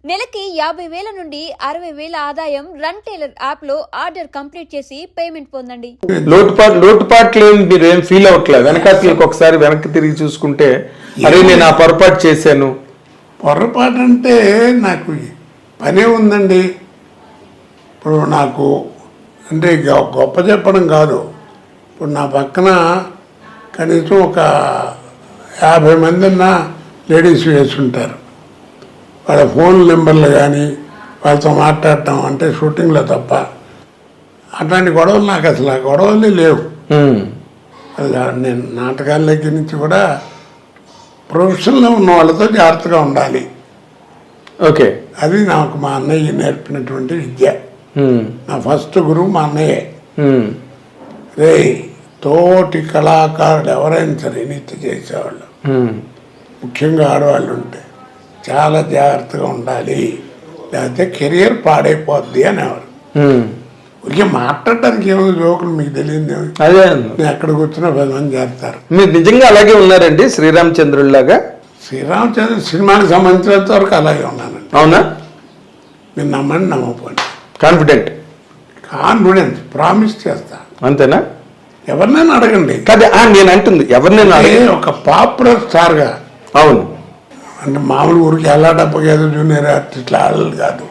నెలకి 50,000 నుండి 60,000 ఆదాయం రన్ టైలర్ యాప్ లో ఆర్డర్ కంప్లీట్ చేసి పేమెంట్ పొందండి. లోటుపాట్లు మీరు ఏం ఫీల్ అవ్వట్లేదు? వెనకాతలకు ఒకసారి వెనక్కి తిరిగి చూసుకుంటే అరే నేను ఆ పొరపాటు చేశాను. పొరపాటు అంటే నాకు పనే ఉందండి. ఇప్పుడు నాకు అంటే గొప్ప చెప్పడం కాదు, ఇప్పుడు నా పక్కన కనీసం ఒక 50 మంది ఉన్న లేడీస్ వేసుంటారు. వాళ్ళ ఫోన్ నెంబర్లు కానీ వాళ్ళతో మాట్లాడటం అంటే షూటింగ్లో తప్ప అట్లాంటి గొడవలు నాకు అసలు ఆ గొడవలే లేవు. నేను నాటకాల దగ్గర నుంచి కూడా ప్రొఫెషన్లో ఉన్న వాళ్ళతో జాగ్రత్తగా ఉండాలి. ఓకే, అది నాకు మా అన్నయ్య నేర్పినటువంటి విద్య. నా ఫస్ట్ గురువు మా అన్నయ్యే. రే తోటి కళాకారుడు ఎవరైనా సరే నిత్య చేసేవాళ్ళు, ముఖ్యంగా ఆడవాళ్ళు ఉంటే చాలా జాగ్రత్తగా ఉండాలి, లేకపోతే కెరియర్ పాడైపోద్ది అనేవారు. ఇక మాట్లాడటానికి ఏమో జోకులు మీకు తెలియదు. అదే నేను ఎక్కడ కూర్చున్నా 10 మంది చేస్తారు. మీరు నిజంగా అలాగే ఉన్నారండి శ్రీరామచంద్రుడిలాగా? శ్రీరామచంద్ర సినిమాకి సంబంధించినంత వరకు అలాగే ఉన్నానండి. అవునా? మీరు నమ్మండి నమ్మకపోండి. కాన్ఫిడెన్స్ ప్రామిస్ చేస్తా. అంతేనా? ఎవరినైనా అడగండి. కాదు నేను అంటుంది ఎవరినైనా అడగండి. ఒక పాపులర్ స్టార్గా, అవును, అంటే మామూలు ఊరికి ఎలా డబ్బకి ఏదో జూనియర్ ఆర్టిస్ట్లు ఆడలు కాదు,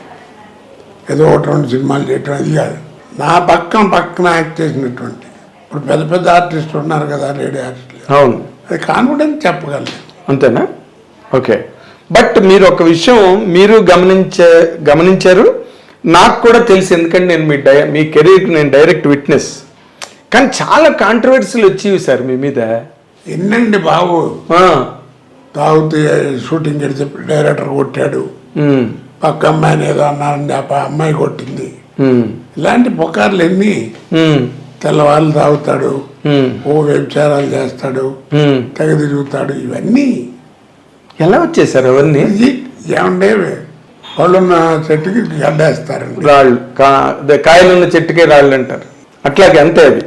ఏదో 1-2 సినిమాలు చేయటం అది కాదు. నా పక్కన యాక్ట్ చేసినటువంటి ఇప్పుడు పెద్ద పెద్ద ఆర్టిస్టులు ఉన్నారు కదా, లేడీ ఆర్టిస్టులు, అవును, అది కాన్ఫిడెన్స్ చెప్పగలను. అంతేనా? ఓకే. బట్ మీరు ఒక విషయం మీరు గమనించారు, నాకు కూడా తెలుసు, ఎందుకంటే నేను మీ కెరీర్కి నేను డైరెక్ట్ విట్నెస్. కానీ చాలా కాంట్రవర్సీలు వచ్చేవి సార్ మీ మీద. ఎన్నండి బాబు, తాగుతూ షూటింగ్ చేసి డైరెక్టర్ కొట్టాడు, పక్క అమ్మాయిని ఏదో అన్నారండి, ఆ అమ్మాయి కొట్టింది, ఇలాంటి పుకార్లు ఎన్ని. తెల్లవాళ్ళు తాగుతాడు, ఓ వ్యభిచారాలు చేస్తాడు, తెగ తిరుగుతాడు, ఇవన్నీ ఎలా వచ్చేసారు అవన్నీ? ఏమండే వాళ్ళున్న చెట్టుకి గడ్డేస్తారండి, రాళ్ళు, కాయలున్న చెట్టుకే రాళ్ళు అంటారు, అట్లాగే అంతే అది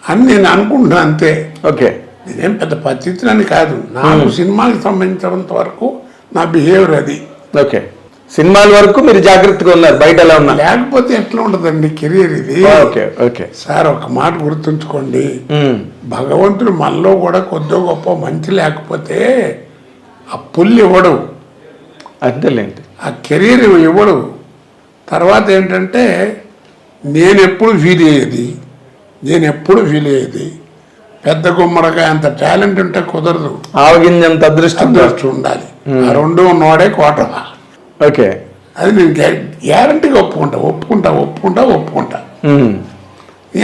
అని నేను అనుకుంటున్నా అంతే. ఓకే, నేనేం పెద్ద పద్ధతిని కాదు, నాకు సినిమాకి సంబంధించినంత వరకు నా బిహేవియర్ అది. ఓకే, సినిమాల వరకు మీరు జాగ్రత్తగా ఉన్నారు, బయట ఎలా ఉన్నారు? లేకపోతే ఎట్లా ఉంటుందండి కెరీర్ ఇది. ఓకే ఓకే సార్, ఒక మాట గుర్తుంచుకోండి, భగవంతుడు మనలో కూడా కొద్దో గొప్ప మంచి లేకపోతే ఆ పుల్లు ఇవ్వడు, అంతేలేండి, ఆ కెరీర్ ఇవ్వడు. తర్వాత ఏంటంటే నేను ఎప్పుడు ఫీల్ అయ్యేది పెద్ద గుమ్మడికాయ అంత టాలెంట్ ఉంటే కుదరదు, ఆవగింజంత అదృష్టం ఉండాలి. ఆ రెండు ఉన్నవాడే కోట. ఓకే, అది నేను గ్యారంటీగా ఒప్పుకుంటా.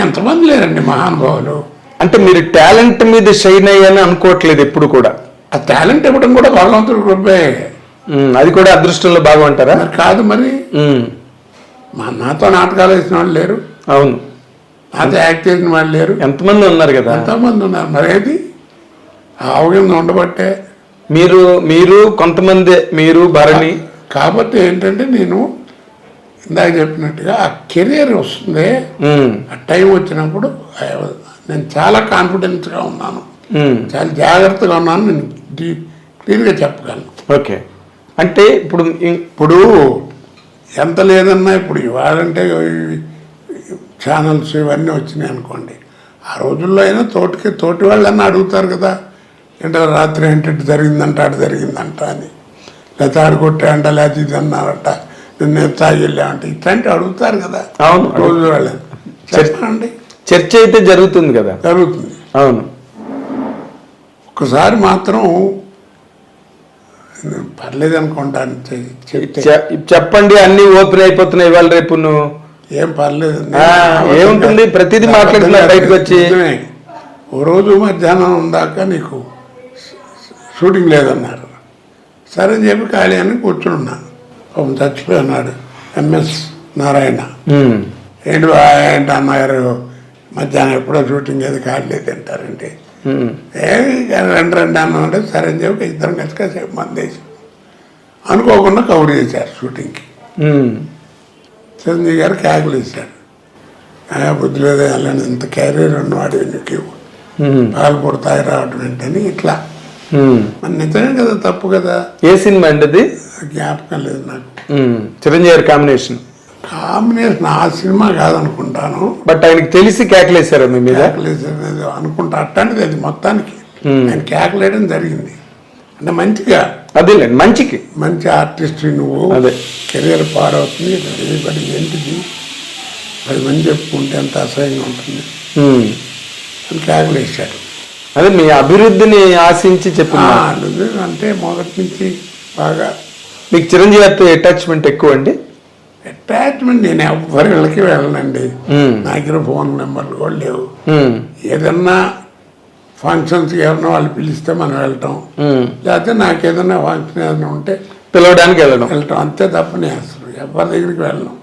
ఎంతమంది లేరండి మహానుభావులు. అంటే మీరు టాలెంట్ మీద షైన్ అయ్యని అనుకోవట్లేదు ఎప్పుడు కూడా? ఆ టాలెంట్ ఇవ్వడం కూడా భగవంతుడి కృపే, అది కూడా అదృష్టంలో భాగం అంటారా? మరి కాదు, మరి నాతో నాటకాలు వేసిన వాళ్ళు లేరు, అవును, నాతో యాక్ట్ చేసిన వాళ్ళు లేరు, ఎంతమంది ఉన్నారు కదా, ఎంతమంది ఉన్నారు. మరి ఏది అవగాహన ఉండబట్టే మీరు కొంతమంది, మీరు భరణి. కాబట్టి ఏంటంటే నేను ఇందాక చెప్పినట్టుగా ఆ కెరీర్ వస్తుంది, ఆ టైం వచ్చినప్పుడు నేను చాలా కాన్ఫిడెన్స్గా ఉన్నాను, చాలా జాగ్రత్తగా ఉన్నాను, నేను క్లియర్గా చెప్పగలను. ఓకే, అంటే ఇప్పుడు ఎంత లేదన్నా ఇప్పుడు ఇవాళంటే ఛానల్స్ ఇవన్నీ వచ్చినాయి అనుకోండి, ఆ రోజుల్లో అయినా తోటి వాళ్ళన్నా అడుగుతారు కదా, ఏంటో రాత్రి ఏంటంటే జరిగిందంట అని, లేకపోతే ఆడుకొట్టాయంట, లేకపోతే ఇది అన్నారట, నేను తాగిళ్ళామంటే ఇట్లాంటి అడుగుతారు కదా. అవును, రోజు వాళ్ళని చెప్పండి, చర్చ అయితే జరుగుతుంది కదా. జరుగుతుంది, అవును. ఒకసారి మాత్రం పర్లేదు అనుకుంటాను, చెప్పండి, అన్ని ఓపెన్ అయిపోతున్నాయి ఇవాళ రేపు. నువ్వు ఏం పర్లేదు, ఏముంటుంది, ప్రతిదీ మాట్లాడుతున్నా బయటకు వచ్చి. ఓ రోజు మధ్యాహ్నం దాకా నీకు షూటింగ్ లేదన్నారు, సరే అని చెప్పి ఖాళీ అని కూర్చున్నా. చచ్చిపోయి ఉన్నాడు ఎంఎస్ నారాయణ. ఏంటి అన్నగారు మధ్యాహ్నం ఎప్పుడో షూటింగ్ ఏది ఖాళీ లేదు అంటారంటే, రెండు అన్నామంటే సరే అని చెప్పి ఇద్దరం కలిసి కాసేపు మందేసి అనుకోకుండా కవర్ చేశారు షూటింగ్కి. చిరంజీవి గారు క్యాకులు ఇచ్చారు, బుద్ధి లేదా వెళ్ళని ఇంత క్యారియర్ ఉన్నవాడు నీకు పాలు పుడతాయి రావడం ఏంటని ఇట్లా మరి నిజమే కదా, తప్పు కదా. ఏ సినిమా అండి అది? జ్ఞాపకం లేదు నాకు. చిరంజీవి గారి కాంబినేషన్ ఆ సినిమా కాదనుకుంటాను. బట్ ఆయనకి తెలిసి కేకలేశారు మీ మీద? కేకలేసేది అనుకుంటా, అట్లాంటిది అది మొత్తానికి. ఆయన కేకలేయడం జరిగింది అంటే మంచిగా. అదేలేండి, మంచి ఆర్టిస్ట్ నువ్వు, అదే కెరీర్ పాడవుతుంది, బడి ఏంటిది 10 మంది చెప్పుకుంటే ఎంత అసహ్యంగా ఉంటుంది అని కేకలేశాడు. అదే మీ అభివృద్ధిని ఆశించి చెప్పిన అంటే మొదటి నుంచి బాగా. మీకు చిరంజీవి గారితో అటాచ్మెంట్ ఎక్కువ అండి? అటాచ్మెంట్ నేను ఎవరి ఇళ్ళకి వెళ్ళనండి. నా దగ్గర ఫోన్ నెంబర్లు కూడా లేవు. ఏదన్నా ఫంక్షన్స్ ఎవరన్నా వాళ్ళు పిలిస్తే మనం వెళ్ళటం, లేకపోతే నాకు ఏదైనా ఫంక్షన్ ఏదైనా ఉంటే పిలవడానికి వెళ్ళడం అంతే తప్ప నేను అసలు ఎవరి దగ్గరికి వెళ్ళను.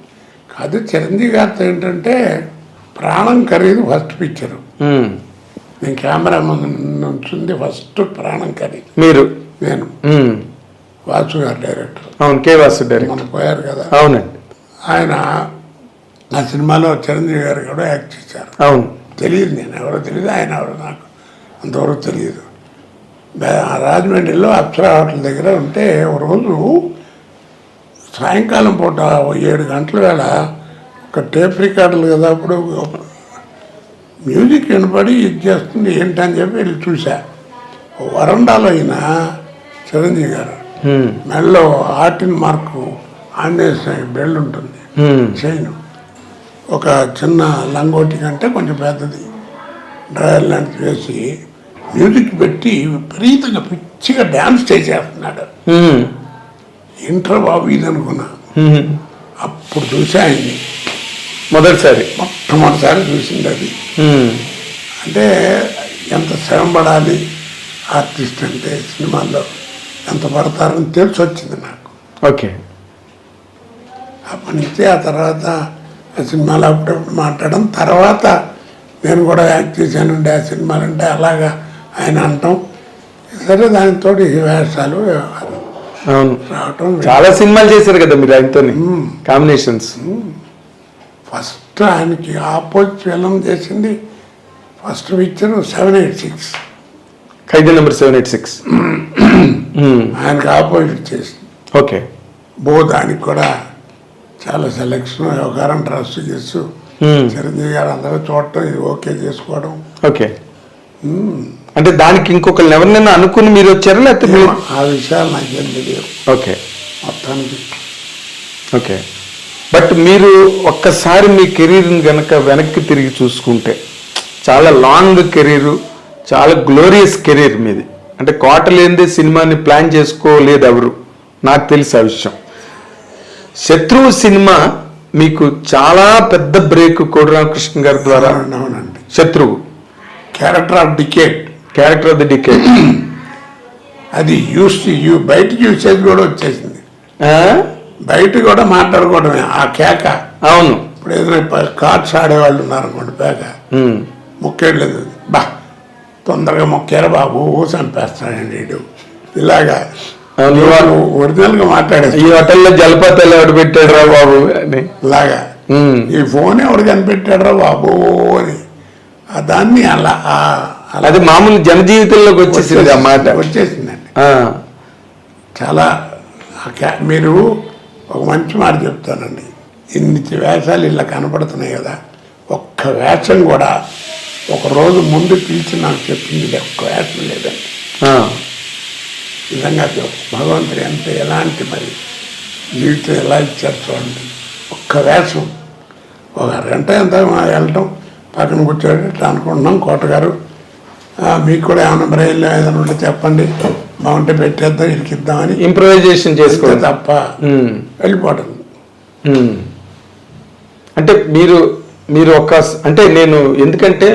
కాదు, చిరంజీవి గారితో ఏంటంటే ప్రాణం ఖరీదు ఫస్ట్ పిక్చరు. నేను కెమెరా ముందు నుంచింది ఫస్ట్ ప్రాణం ఖరీదు. మీరు? నేను. వాసు గారు డైరెక్టర్. అవును, కే వాసు డైరెక్టర్. మనం పోయారు కదా. అవునండి. ఆయన ఆ సినిమాలో చిరంజీవి గారు కూడా యాక్ట్ చేశారు. అవును. తెలియదు, నేను ఎవరో తెలియదు, ఆయన ఎవరో నాకు అంతవరకు తెలియదు. రాజమండ్రిలో అప్సరా హోటల్ దగ్గర ఉంటే ఒక రోజు సాయంకాలం పూట 7 గంటల వేళ ఒక టేప్ రికార్డులు కదా, అప్పుడు మ్యూజిక్ వినపడి ఇది చేస్తుంది ఏంటని చెప్పి వెళ్ళి చూసా. వరండాలో అయిన చిరంజీవి గారు మెడలో ఆర్టిన్ మార్కు ఆంజనేయ బెల్ట్ ఉంటుంది, చైన్, ఒక చిన్న లంగోటి కంటే కొంచెం పెద్దది డ్రైవర్ లాంటిది వేసి మ్యూజిక్ పెట్టి విపరీతంగా పిచ్చిగా డ్యాన్స్ చేసేస్తున్నాడు. ఇంటర్ బాబు ఇది అనుకున్నా. అప్పుడు చూసా ఆయన్ని మొట్టమొదటిసారి చూసింది అది. అంటే ఎంత శ్రమ పడాలి ఆర్టిస్ట్ అంటే, సినిమాల్లో ఎంత పడతారని తెలిసి వచ్చింది నాకు. ఓకే. అప్పటి నుంచి ఆ తర్వాత ఆ సినిమాలు అప్పుడప్పుడు మాట్లాడడం, తర్వాత నేను కూడా యాక్ట్ చేశానండి ఆ సినిమాలు అంటే అలాగా ఆయన అంటాం. సరే, దానితో వేషాలు రావటం. చాలా సినిమాలు చేశారు కదా మీరు ఆయనతో కాంబినేషన్స్. ఫస్ట్ ఆయనకి ఆపోజిట్ ఫిల్మ్ చేసింది ఫస్ట్ పిక్చర్ 786, ఖైదీ నెంబర్ 786. ఆయనకి ఆపోజిట్ చేసింది. ఓకే. దానికి కూడా చాలా సెలెక్షన్, వ్యవహారం, ట్రస్ట్ చేస్తూ చిరంజీవి గారు అందరూ చూడటం, ఇది ఓకే చేసుకోవడం. ఓకే. అంటే దానికి ఇంకొకరిని ఎవరినైనా అనుకుని మీరు వచ్చారా లేకపోతే? ఆ విషయాలు నాకేం తెలియదు. ఓకే. మొత్తానికి ఓకే. బట్ మీరు ఒక్కసారి మీ కెరీర్ని కనుక వెనక్కి తిరిగి చూసుకుంటే చాలా లాంగ్ కెరీరు, చాలా గ్లోరియస్ కెరీర్ మీది. అంటే కోటలేందే సినిమాని ప్లాన్ చేసుకోలేదు ఎవరు, నాకు తెలిసి ఆ విషయం. శత్రువు సినిమా మీకు చాలా పెద్ద బ్రేక్ కోడి రామకృష్ణ గారి ద్వారా. అవునండి. శత్రువు క్యారెక్టర్ ఆఫ్ ది డికేడ్ అది బయటకి యూసేజ్ కూడా వచ్చేసింది. బయట కూడా మాట్లాడుకోవడమే ఆ కేక. అవును. ఇప్పుడు ఏదైనా కార్డ్స్ ఆడేవాళ్ళు ఉన్నారనుకోండి, పేక మొక్కేయలేదు, బా తొందరగా మొక్కారా బాబు చంపేస్తాడండి వీడు, ఇలాగా ఒరిజినల్ గా మాట్లాడేది. ఈ హోటల్లో జలపాతాలు ఎవడు పెట్టాడు రా బాబు అని ఇలాగా, ఈ ఫోన్ ఎవడు కనిపెట్టాడు రా బాబు అని, దాన్ని అలా అది మామూలు జనజీవితంలోకి వచ్చేసింది ఆ మాట, వచ్చేసిందండి. చాలా మీరు ఒక మంచి మాట చెప్తానండి, ఇన్ని వేషాలు ఇలా కనపడుతున్నాయి కదా, ఒక్క వేషం కూడా ఒక రోజు ముందు పిలిచి నాకు చెప్పింది ఒక్క వేషం లేదండి. నిజంగా భగవంతుడు ఎంత ఎలాంటి మరి జీవితం ఎలా ఇచ్చారు చూడండి. ఒక్క వేషం ఒక అరగంట ఎంత వెళ్ళటం, పక్కన కూర్చోండి ఇట్లా అనుకుంటున్నాం, కోటగారు మీకు కూడా ఏమైనా బ్రెయిన్లో ఏదైనా ఉంటే చెప్పండి, బాగుంటే పెట్టేద్దాం, ఇరికిద్దామని ఇంప్రూవైజేషన్ చేసుకో తప్ప వెళ్ళిపోవటం. అంటే మీరు ఒక అంటే నేను ఎందుకంటే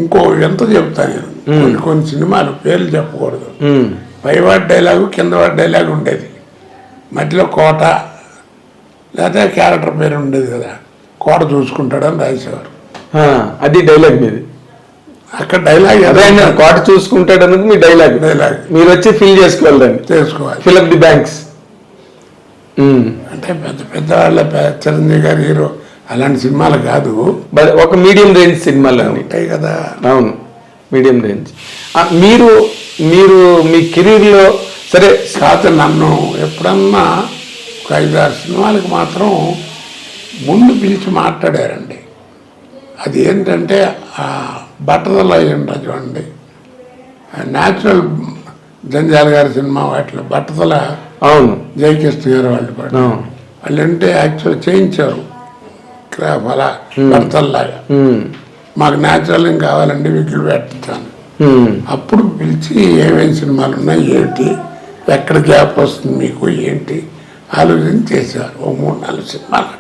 ఇంకో ఎంత చెప్తాను నేను, కొన్ని సినిమాలు పేర్లు చెప్పకూడదు, పైవాడి డైలాగు కిందవాడి డైలాగు ఉండేది, మధ్యలో కోట లేకపోతే క్యారెక్టర్ పేరు ఉండేది కదా, కోట చూసుకుంటాడని రాసేవారు. అది డైలాగ్ మీది. అక్కడ డైలాగ్ కోట చూసుకుంటాడు అన్నది మీ డైలాగ్. మీరు వచ్చి ఫిల్ చేసుకోవాలి, ఫిల్ అప్ ది బ్యాంక్స్. అంటే పెద్ద పెద్ద వాళ్ళ చిరంజీవి గారు హీరో అలాంటి సినిమాలు కాదు, ఒక మీడియం రేంజ్ సినిమాలు ఉంటాయి కదా. అవును. Medium range. మీరు మీరు మీ కెరీర్లో సరే కాదు, నన్ను ఎప్పుడన్నా ఒక 5-6 సినిమాలకు మాత్రం ముందు పిలిచి మాట్లాడారండి. అది ఏంటంటే బట్టదల అయ్యిండ్రు చూడండి, న్యాచురల్ జంజాల్ గారి సినిమా వాటిలో బట్టదల, అవును జయకృష్ణ గారు వాళ్ళు పాడు, వాళ్ళు అంటే యాక్చువల్ చేయించారు క్రాఫ్ అలా బట్టల్లాగా. మాకు న్యాచురల్ ఏం కావాలండి, విక్కులు పెట్టాను. అప్పుడు పిలిచి ఏమేమి సినిమాలు ఉన్నాయి, ఏంటి, ఎక్కడ గ్యాప్ వస్తుంది మీకు, ఏంటి ఆలోచన చేశారు. ఓ 3-4 సినిమాలు